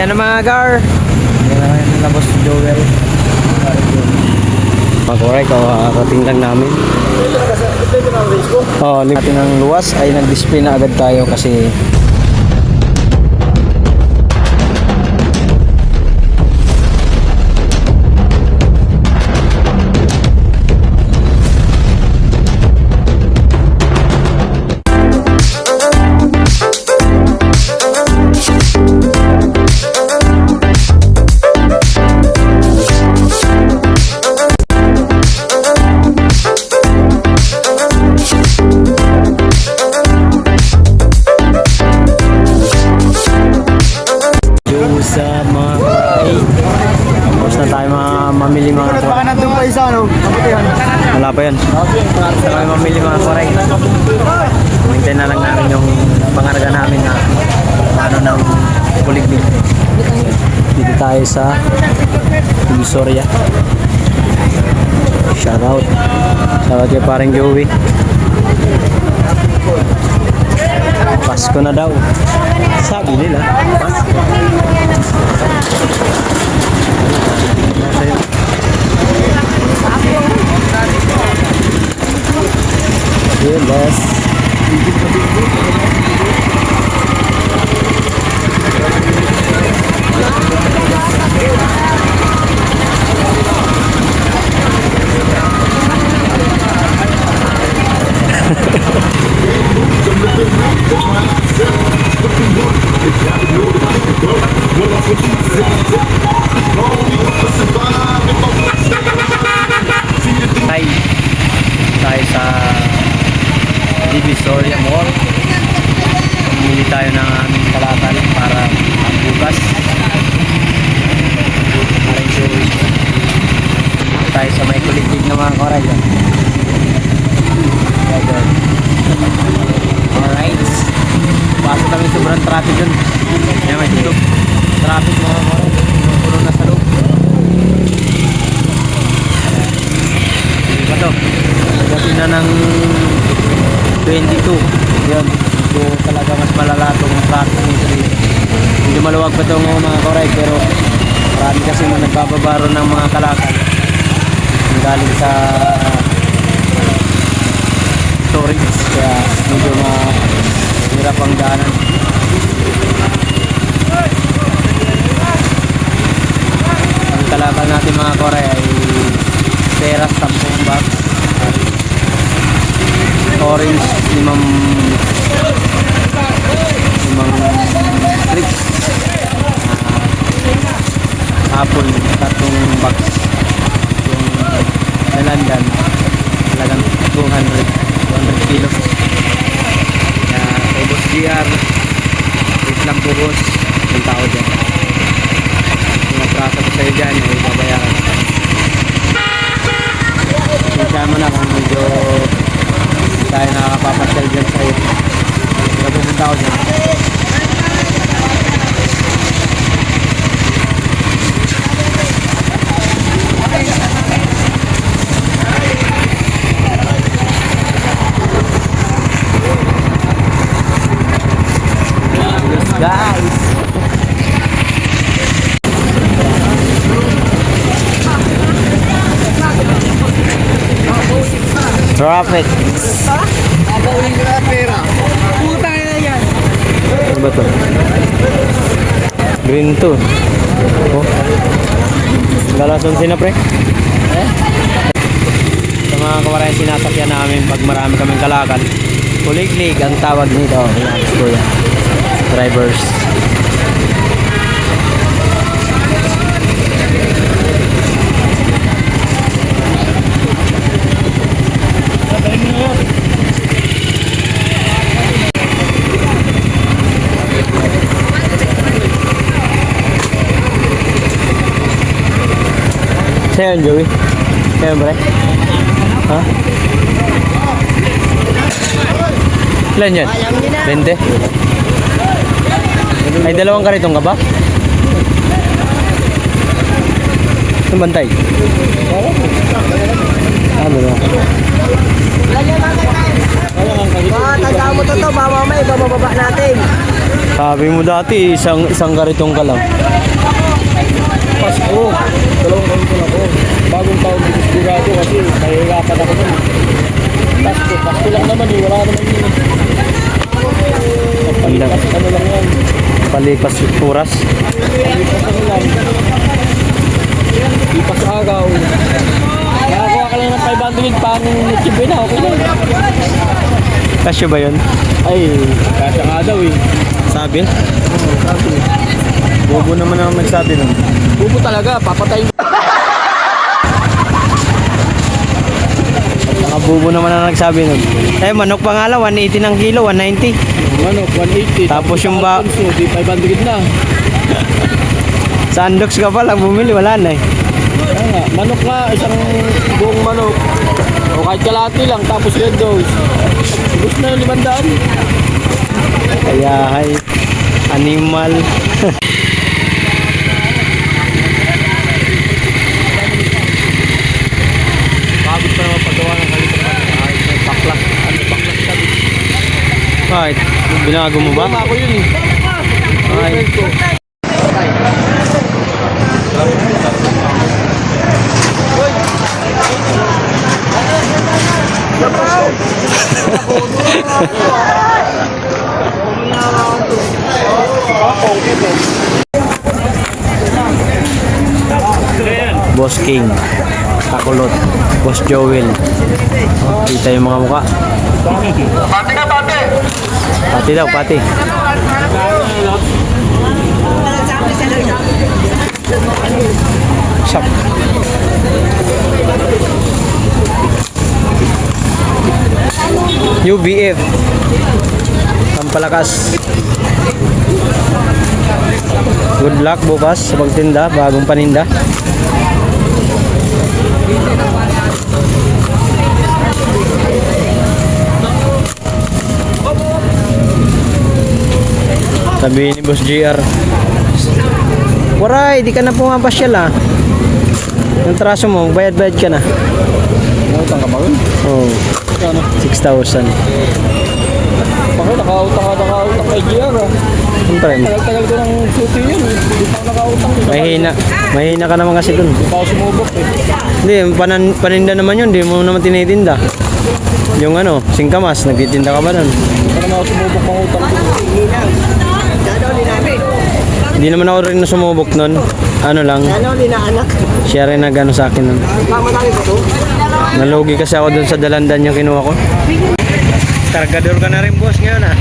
Ayan na mga gar. Ayan na boss Joel. Correct, karating lang namin. Natin ng luwas ay nag-display na agad tayo kasi sa mga karay. Tapos na tayo mamili mga karay. baka nandun pa isa, no? Wala pa yan. Basta kami mamili mga karay. Hintay na lang namin yung pangarga namin na ano ng kuliglig. Dito tayo sa Divisoria. Shoutout. Shoutout kay parang Joey. Pasko na daw. Sabi nila, Pasko. Yes. Tayo sa Divisoria Mall. Pumili tayo ng aming kalakal para bukas. Tayo sa may kuliglig na mga koray. Alright. Baso kami sobrang traffic dun. Kaya may tulog. Traffic mga koray. Puno na sa loob. Hindi pa to. Kasi na ng 22. Yun. So talaga mas malala itong traffic nito dito. Hindi maluwag pa itong mga koray. Pero marami kasi nagbababaro ng mga kalakal. Galing sa storage. Kaya medyo mahirap ang daanan. Ang kalakal natin mga koray ay peras 10 box, orange 5 strips, apple 3 box, yung nalandan talagang 200 kilos. Kaya kay Boss GR wait lang po boss, yung tao dyan yung prasa ko sa'yo dyan ay babayaran. Kaya mo na kung medyo tayo nakakapapasyal dyan sa'yo. Napupunta ako dyan. Yes guys! Traffic. Abawin ko na pera. Puta na yan. Ano ba to? Green to. Oh. Galason sina pre? Sa mga kawaran sinasakyan namin pag marami kaming kalakal. Kuliglig ang tawag nito. Ayan, kuya. Drivers. Sa'yo yun, Joey? Sa'yo ba? Ha? Ilan yan? 20? Ay, dalawang karitong ka ba? Ang bantay? Ano na? Tandaan mo to, mamamay, bababa natin. Sabi mo dati, isang karitong ka lang. Pasko. Dalawang ganito na ko. Bagong taon dito sigurado kasi nahihirapan ako nun. Pasko lang naman eh. Wala naman yun. Palipas, Ano lang yan. palipas oras. Palipas ano lang. Lipas agaw. Nakakuha ka lang ng 500 pang chibay na. Okay lang. Kasya ba yun? Ay, kasya nga daw eh. Sabi? Sabi. Bobo naman ang nagsabi nun. Bubo talaga. Papatayin. Nakabubo naman ang nagsabi nun. Eh, manok pa nga lang, 180 ng kilo, 190. Manok, 180. Tapos yung ba- So, di 500 na. Sandox ka pa lang bumili, wala na eh. Kaya nga, manok nga, isang buong manok. O kahit kalati lang, tapos red dose. Gusto na yung 500. Kaya, hay, animal. Pagod pa naman paggawa ng kalimutan. Ay, may baklas. Ano, baklas sabi. Bakit? Binago mo ba? Tama ako yun eh. Ay. Friend ko. Boss King, Takulot, Boss Joel. Kita yung mga muka. Pati na pati! Pati daw, pati. Shop. UBF. Pampalakas. Good luck bukas sa pagtinda, bagong paninda. Sabi ni Boss GR, waray, di ka na pumapasyal ah. Yung traso mo, bayad-bayad ka na. Nautang ka ba yun? Oh, Ano? 6,000. Bakit nakautang kay GR ah. Siyempre, Tagal-tagal ko ng suti yun eh. Hindi pa ako nakautang. mahina ka naman kasi dun. Hindi pa ako sumubok eh. Hindi, paninda naman yun, di mo naman tinitinda. Yung ano, singkamas, nagtitinda ka ba nun? Hindi pa naman ako sumubok ng utang ko. Hindi naman ako rin sumubok nun. Ano lang, siya rin nag-ano sa akin nun. Nalugi kasi ako dun sa dalandan yung kinuha ko. Kargador ka na rin boss ngayon ah.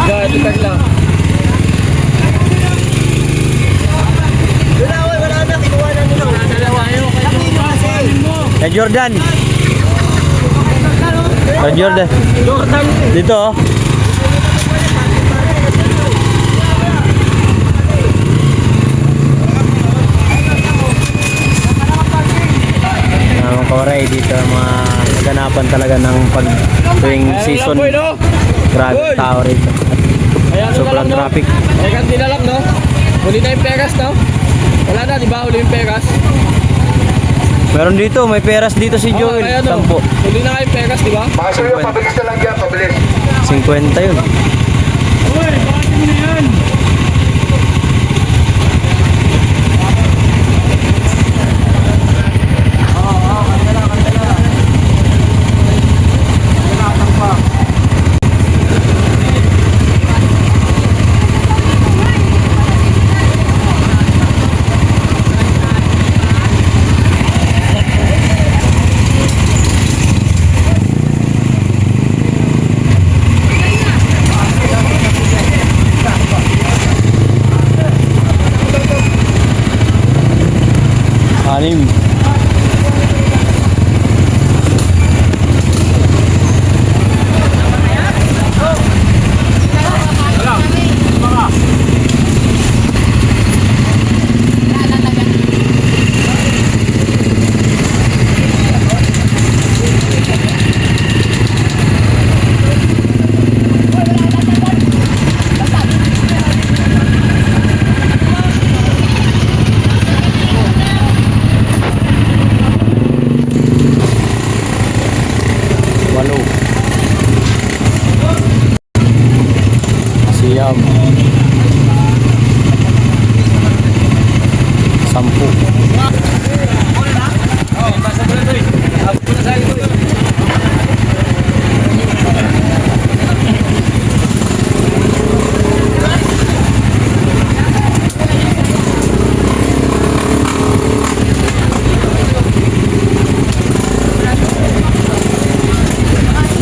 Dagdag lang. Kay Jordan. Kay Jordan. Dito oh. Mga koray dito, mga kaganapan talaga ng pag tuwing season. Grabe tao rito. Sobrang traffic. Pegas din na lang, no? Huli na yung Pegas, no? Wala na, di ba? Huli yung Pegas. Meron dito, may peras dito si Joel. Kaya, no? 10. Huli na nga yung Pegas, di ba? Mga suyo, pabilis na lang yan, pabilis. 50 yun.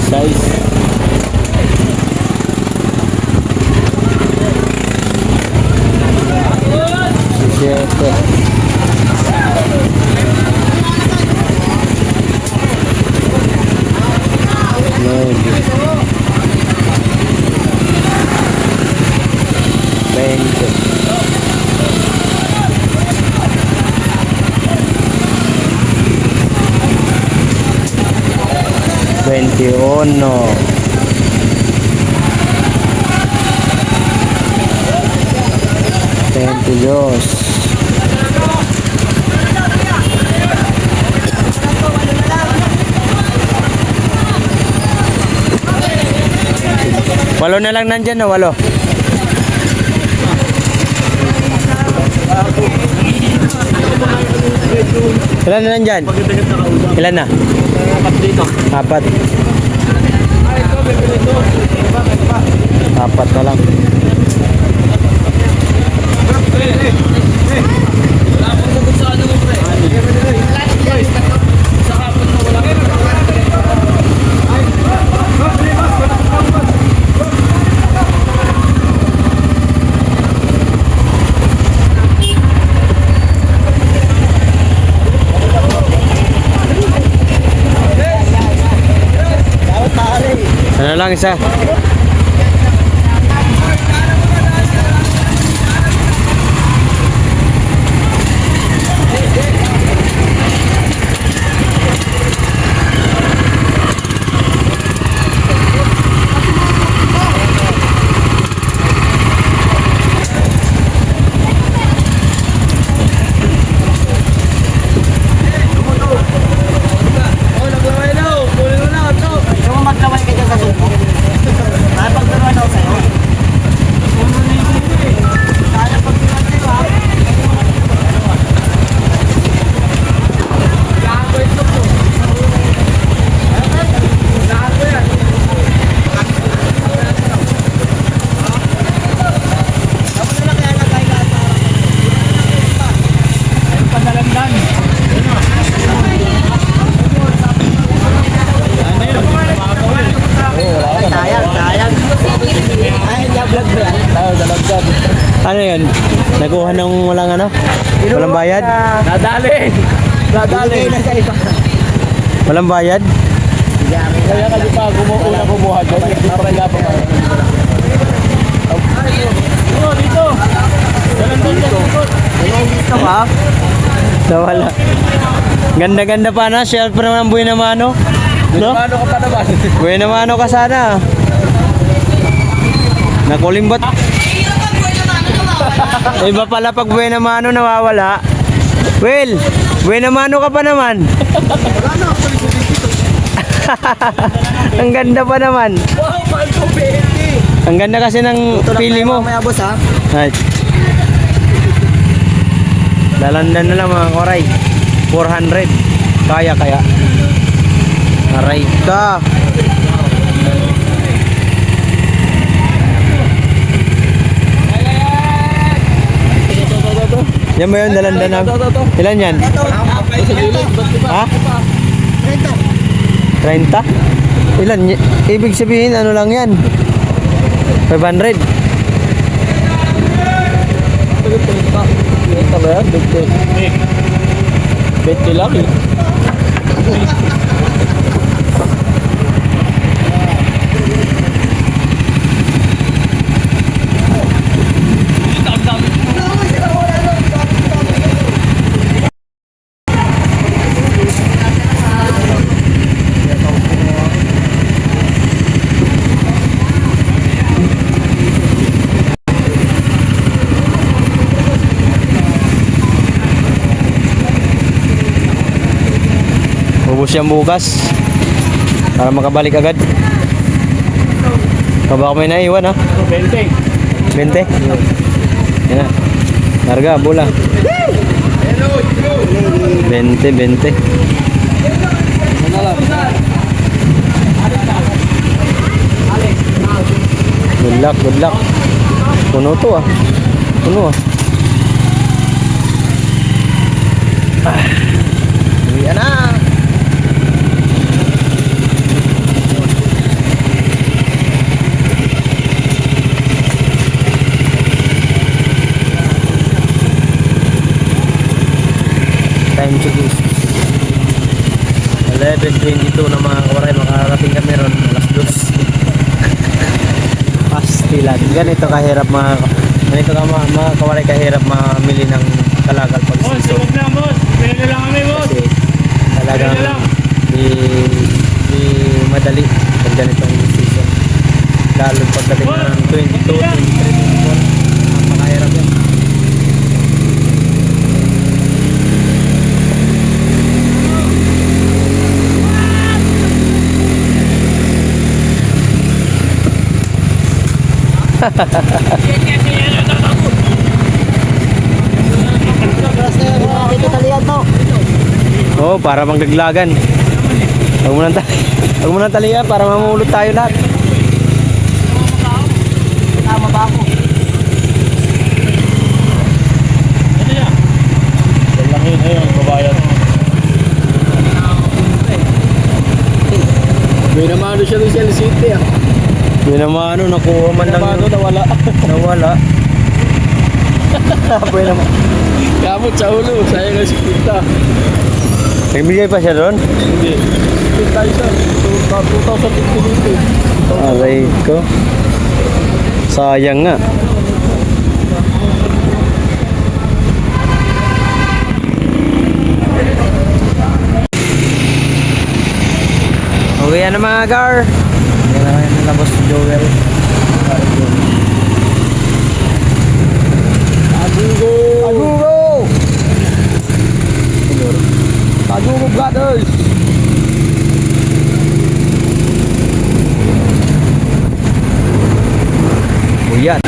Size. Siete. Nueve. 20. 21. 22. 8 na lang nandyan, no? 8. Ilan na nandyan? Ilan na? 4. 4 na lang. Ano lang isa? Ano yun? Nakuha ng walang ano? Walang bayad? Nadali. Walang bayad? Kaya kasi pa kumuha dyan. Hindi pa kaya pa. Dito. Dalan dito. Dito ka? Nawala. Ganda-ganda pa na. Shelf pa naman ang buhay na mano. No? Ano ka pa naman? Buhay na mano ka sana. Nakulimbat. Iba pala pag buhay na mano nawawala. Will, buhay na mano ka pa naman. Ang ganda pa naman. Ang ganda kasi ng pili mo. Right. Lalandan na lang mga koray. 400. Kaya. Aray ka. Yan ba yun? Dalandan na. Ilan yan? Ha? 30? Ilan? Ibig sabihin ano lang yan? 500? Ito ba yan? 20 lang eh. Ubus yan bukas para makabalik agad. Baka may naiwan ha? 20. 20? Yan na. Larga, bola. 20, 20. Ano lang? Good luck, good luck. Puno to ah. Puno ah. Uwi na. Time check is 11:22 na mga kawaray. Makakarating kami ron alas 2. Pastilan. Ganito kahirap ganito ka mga kawaray kahirap mamili ng kalagal pag season. Kasi talagang di madali pag ganitong season. Lalo pagdating ng 22, 23, 24. Napakahirap yan. Oh, para manggaglagan. Huwag mo nang talian para mamulot tayo lahat. Tama ba ako? Yan lang yun, ayun, babayan. May namano siya doon sa City ah. Yun naman nakuha man lang. Nawala. Nawala. Pwede naman. Kamot sa ulo, sayang nga si Kita. Nagbigay pa siya doon? Hindi. Kita siya. 2050. Aray ko. Sayang nga. Okay yan na mga gar. Yan na yan na boss Joel. Agugo! Agugo! Agugo brothers! Uyan.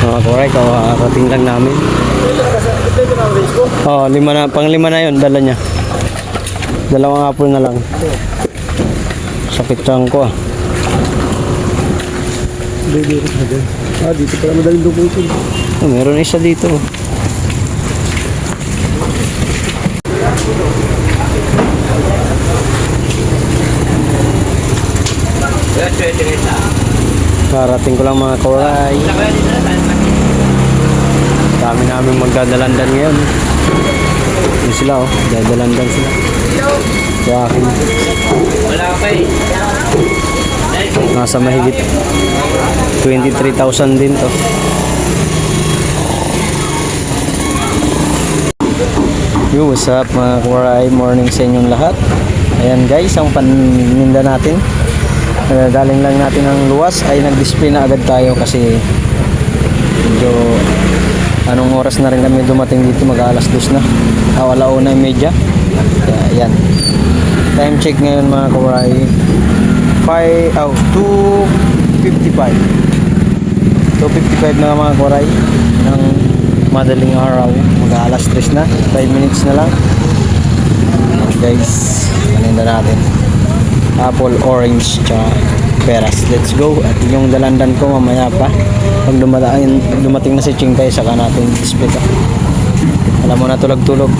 Mga koray, kakarating lang namin. Oo, pang-lima na yun, dala niya. Dalawang apple na lang. Sakit lang ko ah. Dito pala madaling duputin. Oh, meron isa dito. Karating ko lang mga koray. Dami namin magdadalandan ngayon. Yun sila oh, dadalandan sila. Sa akin. Nasa mahigit 23,000 din to. Yo, what's up mga koray? Morning sa inyong lahat. Ayan guys, ang paninda natin. Galing lang natin ng luwas ay nag-display na agad tayo kasi medyo anong oras na rin kami dumating dito, mag-alas 2 na. Alauna yung medya. Ayan. Time check ngayon mga koray. 2:55. 2:55 na mga koray ng madaling araw. Mag-alas 3 na, 5 minutes na lang. Guys, paninda natin apple, orange, tsaka peras. Let's go. At yung dalandan ko mamaya pa pag dumating na si Chingkay, saka natin split up. Alam mo na, tulog-tulog.